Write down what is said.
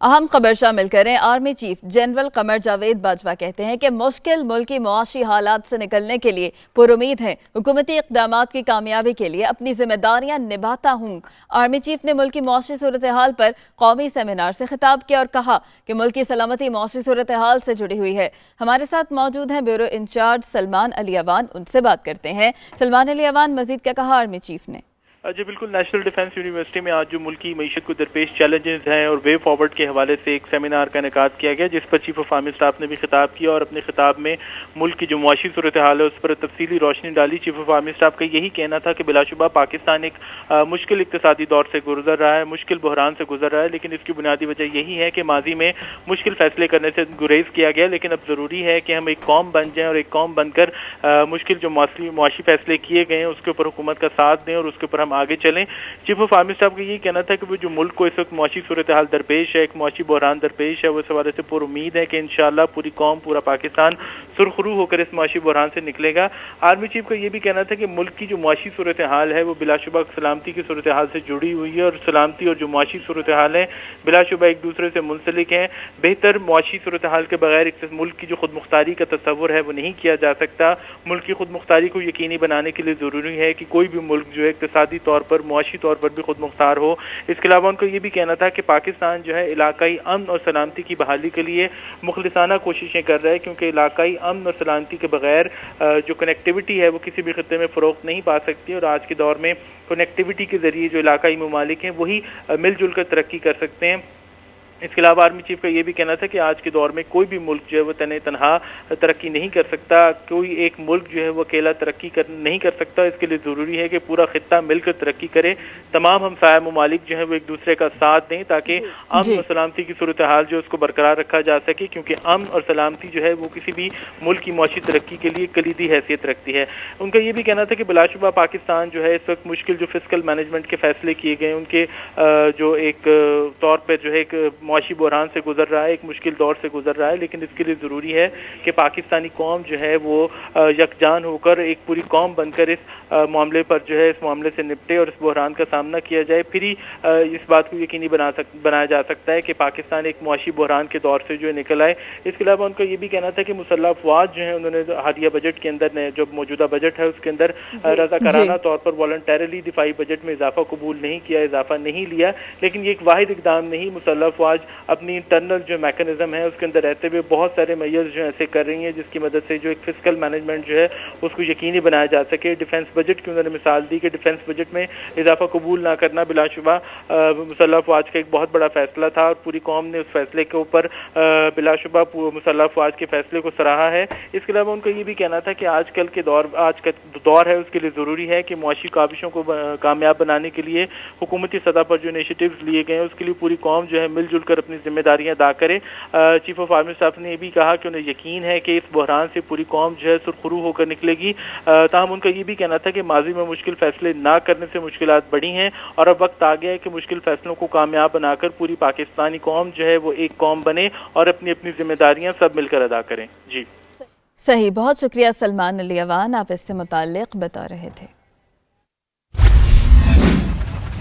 اہم خبر شامل کریں۔ Army chief general Qamar Javed Bajwa کہتے ہیں کہ مشکل ملکی معاشی حالات سے نکلنے کے لیے پر امید ہیں، حکومتی اقدامات کی کامیابی کے لیے اپنی ذمہ داریاں نبھاتا ہوں۔ آرمی چیف نے ملکی معاشی صورتحال پر قومی سیمینار سے خطاب کیا اور کہا کہ ملکی سلامتی معاشی صورتحال سے جڑی ہوئی ہے۔ ہمارے ساتھ موجود ہیں بیورو انچارج سلمان علی اوان، ان سے بات کرتے ہیں۔ سلمان علی اوان، مزید کیا کہا آرمی چیف نے؟ جی بالکل، نیشنل ڈیفنس یونیورسٹی میں آج جو ملکی معیشت کو درپیش چیلنجز ہیں اور وے فارورڈ کے حوالے سے ایک سیمینار کا انعقاد کیا گیا، جس پر چیف آف آرمی اسٹاف نے بھی خطاب کیا اور اپنے خطاب میں ملک کی جو معاشی صورتحال ہے اس پر تفصیلی روشنی ڈالی۔ چیف آف آرمی اسٹاف کا یہی کہنا تھا کہ بلا شبہ پاکستان ایک مشکل اقتصادی دور سے گزر رہا ہے، مشکل بحران سے گزر رہا ہے، لیکن اس کی بنیادی وجہ یہی ہے کہ ماضی میں مشکل فیصلے کرنے سے گریز کیا گیا، لیکن اب ضروری ہے کہ ہم ایک قوم بن جائیں اور ایک قوم بن کر مشکل جو معاشی فیصلے کیے گئے ہیں اس کے اوپر حکومت کا ساتھ دیں اور اس کے اوپر ہم آگے چلیں۔ چیف آف آرمی اسٹاف کا یہ کہنا تھا کہ وہ جو ملک کو اس وقت معاشی صورتحال درپیش ہے، ایک معاشی بحران درپیش ہے، وہ اس حوالے سے پر امید ہے کہ انشاءاللہ پوری قوم، پورا پاکستان سرخرو ہو کر اس معاشی بحران سے نکلے گا۔ آرمی چیف کا یہ بھی کہنا تھا کہ ملک کی جو معاشی صورتحال ہے وہ بلا شبہ سلامتی کی صورتحال سے جڑی ہوئی ہے اور سلامتی اور جو معاشی صورتحال ہے بلا شبہ ایک دوسرے سے منسلک ہیں۔ بہتر معاشی صورتحال کے بغیر ملک کی جو خود مختاری کا تصور ہے وہ نہیں کیا جا سکتا۔ ملک کی خود مختاری کو یقینی بنانے کے لیے ضروری ہے کہ کوئی بھی ملک جو ہے اقتصادی طور پر، معاشی طور پر بھی خود مختار ہو۔ اس کے علاوہ ان کو یہ بھی کہنا تھا کہ پاکستان جو ہے علاقائی امن اور سلامتی کی بحالی کے لیے مخلصانہ کوششیں کر رہا ہے، کیونکہ علاقائی امن اور سلامتی کے بغیر جو کنیکٹیوٹی ہے وہ کسی بھی خطے میں فروغ نہیں پا سکتی، اور آج کے دور میں کنیکٹیوٹی کے ذریعے جو علاقائی ممالک ہیں وہی مل جل کر ترقی کر سکتے ہیں۔ اس کے علاوہ آرمی چیف کا یہ بھی کہنا تھا کہ آج کے دور میں کوئی بھی ملک جو ہے وہ تنہا ترقی نہیں کر سکتا، کوئی ایک ملک جو ہے وہ اکیلا ترقی نہیں کر سکتا۔ اس کے لیے ضروری ہے کہ پورا خطہ مل کر ترقی کرے، تمام ہمسایہ ممالک جو ہیں وہ ایک دوسرے کا ساتھ دیں تاکہ امن اور سلامتی کی صورتحال جو اس کو برقرار رکھا جا سکے، کیونکہ امن اور سلامتی جو ہے وہ کسی بھی ملک کی معاشی ترقی کے لیے کلیدی حیثیت رکھتی ہے۔ ان کا یہ بھی کہنا تھا کہ بلا شبہ پاکستان جو ہے اس وقت مشکل جو فسکل مینجمنٹ کے فیصلے کیے گئے ان کے جو ایک طور پہ جو ہے ایک معاشی بحران سے گزر رہا ہے، ایک مشکل دور سے گزر رہا ہے، لیکن اس کے لیے ضروری ہے کہ پاکستانی قوم جو ہے وہ یکجان ہو کر ایک پوری قوم بن کر اس معاملے پر جو ہے اس معاملے سے نپٹے اور اس بحران کا سامنا کیا جائے۔ پھر ہی اس بات کو یقینی بنایا جا سکتا ہے کہ پاکستان ایک معاشی بحران کے دور سے جو ہے نکل آئے۔ اس کے علاوہ ان کا یہ بھی کہنا تھا کہ مسلح افواج جو ہیں انہوں نے حالیہ بجٹ کے اندر جو موجودہ بجٹ ہے اس کے اندر رضاکارانہ طور پر والنٹیرلی دفاعی بجٹ میں اضافہ قبول نہیں کیا، اضافہ نہیں لیا، لیکن یہ ایک واحد اقدام نہیں، مسلح افواج اپنی انٹرنل جو میکنزم ہے اس کے اندر رہتے ہوئے بہت سارے میئرز جو ایسے کر رہی ہیں جس کی مدد سے جو ایک فسکل مینجمنٹ جو ہے اس کو یقینی بنایا جا سکے۔ ڈیفنس بجٹ کی انہوں نے مثال دی کہ ڈیفنس بجٹ میں اضافہ قبول نہ کرنا بلا شبہ مسلح افواج کا ایک بہت بڑا فیصلہ تھا اور پوری قوم نے اس فیصلے کے اوپر بلا شبہ مسلح افواج کے فیصلے کو سراہا ہے۔ اس کے علاوہ ان کا یہ بھی کہنا تھا کہ آج کا دور ہے اس کے لیے ضروری ہے کہ معاشی کاوشوں کو کامیاب بنانے کے لیے حکومتی سطح پر جو انیشیٹوز لیے گئے ہیں اس کے لیے پوری قوم جو ہے مل جل کر اپنی ذمہ داریاں ادا کرے۔ چیف آف آرمی اسٹاف نے یہ بھی کہا کہ انہیں یقین ہے کہ اس بحران سے پوری قوم جو ہے سرخرو ہو کر نکلے گی۔ تاہم ان کا یہ بھی کہنا تھا کہ ماضی میں مشکل فیصلے نہ کرنے سے مشکلات بڑھی ہیں اور اب وقت آ گیا ہے کہ مشکل فیصلوں کو کامیاب بنا کر پوری پاکستانی قوم جو ہے وہ ایک قوم بنے اور اپنی ذمہ داریاں سب مل کر ادا کریں۔ جی صحیح، بہت شکریہ سلمان علی اوان، آپ اس سے متعلق بتا رہے تھے۔